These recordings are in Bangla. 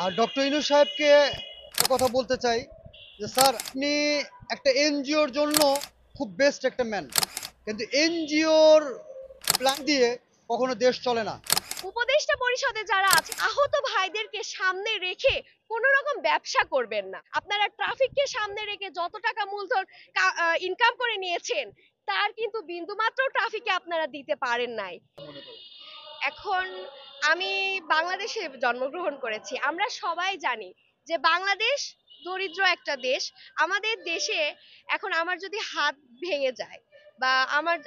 আর ডক্টর ইনু সাহেবকে একটা কথা বলতে চাই যে স্যার আপনি একটা এনজিওর জন্য খুব বেস্ট একটা ম্যান, কিন্তু এনজিওর প্ল্যান দিয়ে কখনো দেশ চলে না। উপদেষ্টা পরিষদে যারা আছে আহত ভাইদেরকে সামনে রেখে কোন রকম ব্যবসা করবেন না। আপনারা ট্রাফিককে সামনে রেখে যত টাকা মূলধন ইনকাম করে নিয়েছেন তার কিন্তু বিন্দুমাত্র ট্রাফিকে আপনারা দিতে পারেন নাই। এখন আমি বাংলাদেশে জন্মগ্রহণ করেছি, আমরা সবাই জানি যে বাংলাদেশ দরিদ্র একটা দেশ। আমাদের দেশে এখন আমার যদি হাত ভেঙে যায় বা আমার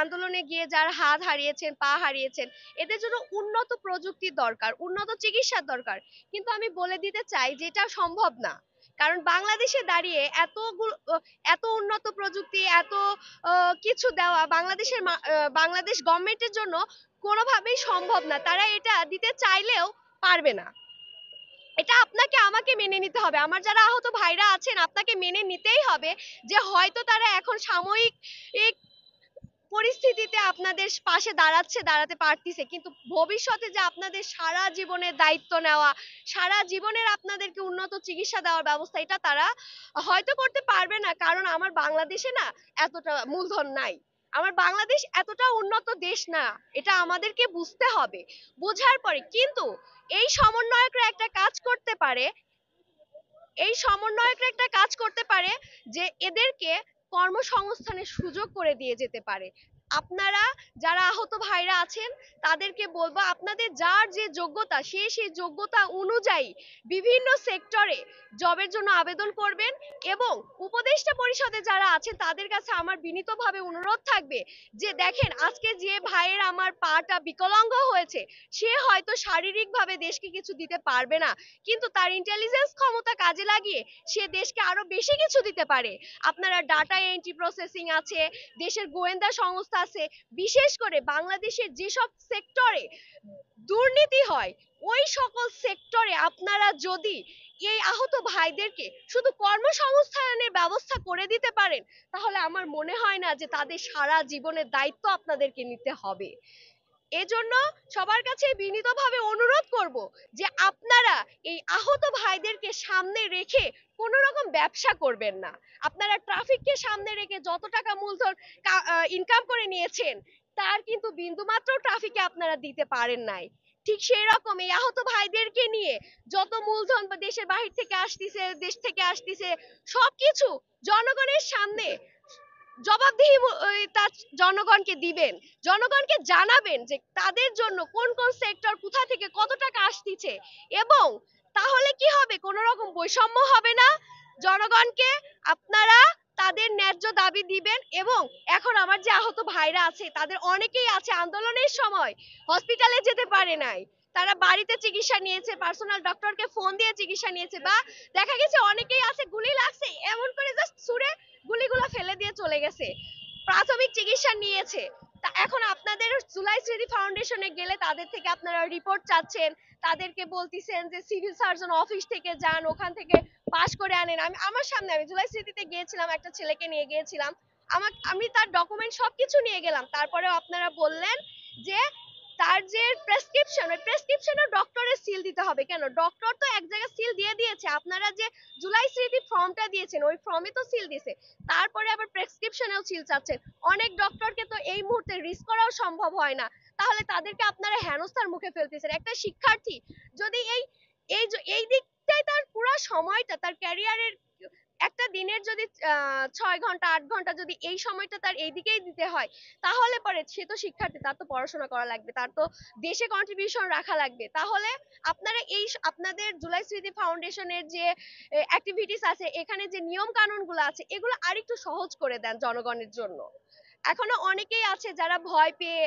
আন্দোলনে গিয়ে যারা হাত হারিয়েছেন পা হারিয়েছেন এদের জন্য উন্নত প্রযুক্তির দরকার, উন্নত চিকিৎসার দরকার। কিন্তু আমি বলে দিতে চাই যে এটা সম্ভব না। কারণ বাংলাদেশে দাঁড়িয়ে এত উন্নত প্রযুক্তি, এত কিছু দেওয়া বাংলাদেশ গভর্নমেন্টের জন্য কোনোভাবেই সম্ভব না। তারা এটা দিতে চাইলেও পারবে না। এটা আপনাকে আমাকে মেনে নিতে হবে। আমার যারা আহত ভাইরা আছেন আপনাকে মেনে নিতেই হবে যে হয়তো তারা এখন সাময়িক পরিস্থিতিতে আপনাদের পাশে দাঁড়াতে পারতিছে, কিন্তু ভবিষ্যতে যে আপনাদের সারা জীবনের দায়িত্ব নেওয়া, সারা জীবনের আপনাদেরকে উন্নত চিকিৎসা দেওয়ার ব্যবস্থা এটা তারা হয়তো করতে পারবে না। কারণ আমার বাংলাদেশে না এতটা মূলধন নাই, আমার বাংলাদেশ এতটা উন্নত দেশ না। এটা আমাদেরকে বুঝতে হবে। বোঝার পরে কিন্তু এই সমন্বয়করা একটা কাজ করতে পারে, যে এদেরকে কর্মসংস্থানের সুযোগ করে দিয়ে যেতে পারে। আপনারা যারা আহত ভাইরা আছেন তাদেরকে বলবো আপনাদের যার যে যোগ্যতা সেই যোগ্যতা অনুযায়ী বিভিন্ন সেক্টরে জবের জন্য আবেদন করবেন। এবং উপদেষ্টা পরিষদে যারা আছেন তাদের কাছে আমার বিনীতভাবে অনুরোধ থাকবে যে দেখেন আজকে যে ভাইয়ের আমার পাটা বিকলাঙ্গ হয়েছে সে হয়তো শারীরিকভাবে দেশকে কিছু দিতে পারবে না, কিন্তু তার ইন্টেলিজেন্স ক্ষমতা কাজে লাগিয়ে সে দেশকে আরো বেশি কিছু দিতে পারে। আপনারা ডাটা এন্ট্রি প্রসেসিং আছে, দেশের গোয়েন্দা সংস্থা আছে, বিশেষ করে বাংলাদেশের যেসব সেক্টরে দুর্নীতি হয় ওই সকল সেক্টরে আপনারা যদি এই আহত ভাইদেরকে শুধু কর্মসংস্থানের ব্যবস্থা করে দিতে পারেন তাহলে আমার মনে হয় না যে তাদের সারা জীবনের দায়িত্ব আপনাদেরকে নিতে হবে। এজন্য সবার কাছে বিনীতভাবে অনুরোধ করব যে আপনারা এই আহত ভাইদেরকে সামনে রেখে কোনো রকম ব্যবসা করবেন না। আপনারা ট্রাফিককে সামনে রেখে যত টাকা মূলধন ইনকাম করে নিয়েছেন তার কিন্তু বিন্দুমাত্র ট্রাফিকে আপনারা দিতে পারেন নাই। ঠিক সেই রকম এই আহত ভাইদেরকে নিয়ে যত মূলধন বা দেশের বাহির থেকে আসতেছে দেশ থেকে আসতেছে সবকিছু জনগণের সামনে জবাবদিহি তার জনগণকে দিবেন, জনগণকে জানাবেন যে তাদের জন্য কোন কোন সেক্টর কোথা থেকে কত টাকা আসতিছে। এবং তাহলে কি হবে, কোনো রকম বৈষম্য হবে না। জনগণকে আপনারা তাদের ন্যায্য দাবি দিবেন। এবং এখন আমার যে আহত ভাইরা আছে তাদের অনেকেই আছে আন্দোলনের সময় হসপিটালে যেতে পারে নাই, তারা বাড়িতে চিকিৎসা নিয়েছে, পার্সোনাল ডক্টরকে ফোন দিয়ে চিকিৎসা নিয়েছে, বা দেখা গেছে অনেকেই আছে গুলি লাগছে এমন করে জাস্ট ছুড়ে গুলিগুলো ফেলে দিয়ে চলে গেছে, প্রাথমিক চিকিৎসা নিয়েছে। তা এখন আপনাদের জুলাই স্মৃতি ফাউন্ডেশনে গেলে তাদের থেকে আপনারা রিপোর্ট চাচ্ছেন, তাদেরকে বলতেছেন যে সিভিল সার্জন অফিস থেকে যান ওখান থেকে পাস করে আনেন। আমার সামনে আমি জুলাই স্মৃতিতে গিয়েছিলাম, একটা ছেলেকে নিয়ে গিয়েছিলাম, আমি তার ডকুমেন্ট সবকিছু নিয়ে গেলাম, তারপরেও আপনারা বললেন যে তার যে প্রেসক্রিপশন ওই প্রেসক্রিপশনে ডক্টরের সিল দিতে হবে। কেন, ডক্টর তো এক জায়গায় সিল দিয়ে দিয়েছে, আপনারা যে জুলাই স্মৃতি ফর্মটা দিয়েছেন ওই ফর্মে তো সিল দিয়েছে, তারপরে আবার প্রেসক্রিপশনেও সিল চাচ্ছেন। অনেক ডক্টরকে তো এই মুহূর্তে রিস্ক করাও সম্ভব হয় না, তাহলে তাদেরকে আপনারা হেনস্থার মুখে ফেলতেছেন। একটা শিক্ষার্থী যদি এই দিকটাই তার পুরো সময়টা তার ক্যারিয়ারের একটা দিনের যদি 6 ঘন্টা 8 ঘন্টা যদি এই সময়টা তার এইদিকেই দিতে হয় তাহলে পরে সে তো শিক্ষার্থী, তার তো পড়াশোনা করা লাগবে, তার তো দেশে কন্ট্রিবিউশন রাখা লাগবে। তাহলে আপনারা আপনাদের জুলাই স্মৃতি ফাউন্ডেশনের যে অ্যাক্টিভিটিস আছে এখানে যে নিয়ম কানুন গুলো আছে এগুলো আরেকটু সহজ করে দেন জনগণের জন্য। এখনো অনেকেই আছে যারা ভয় পেয়ে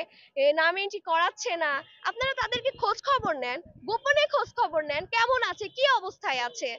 নাম এন্ট্রি করাচ্ছে না, আপনারা তাদেরকে খোঁজ খবর নেন, গোপনে খোঁজ খবর নেন কেমন আছে কি অবস্থায় আছে।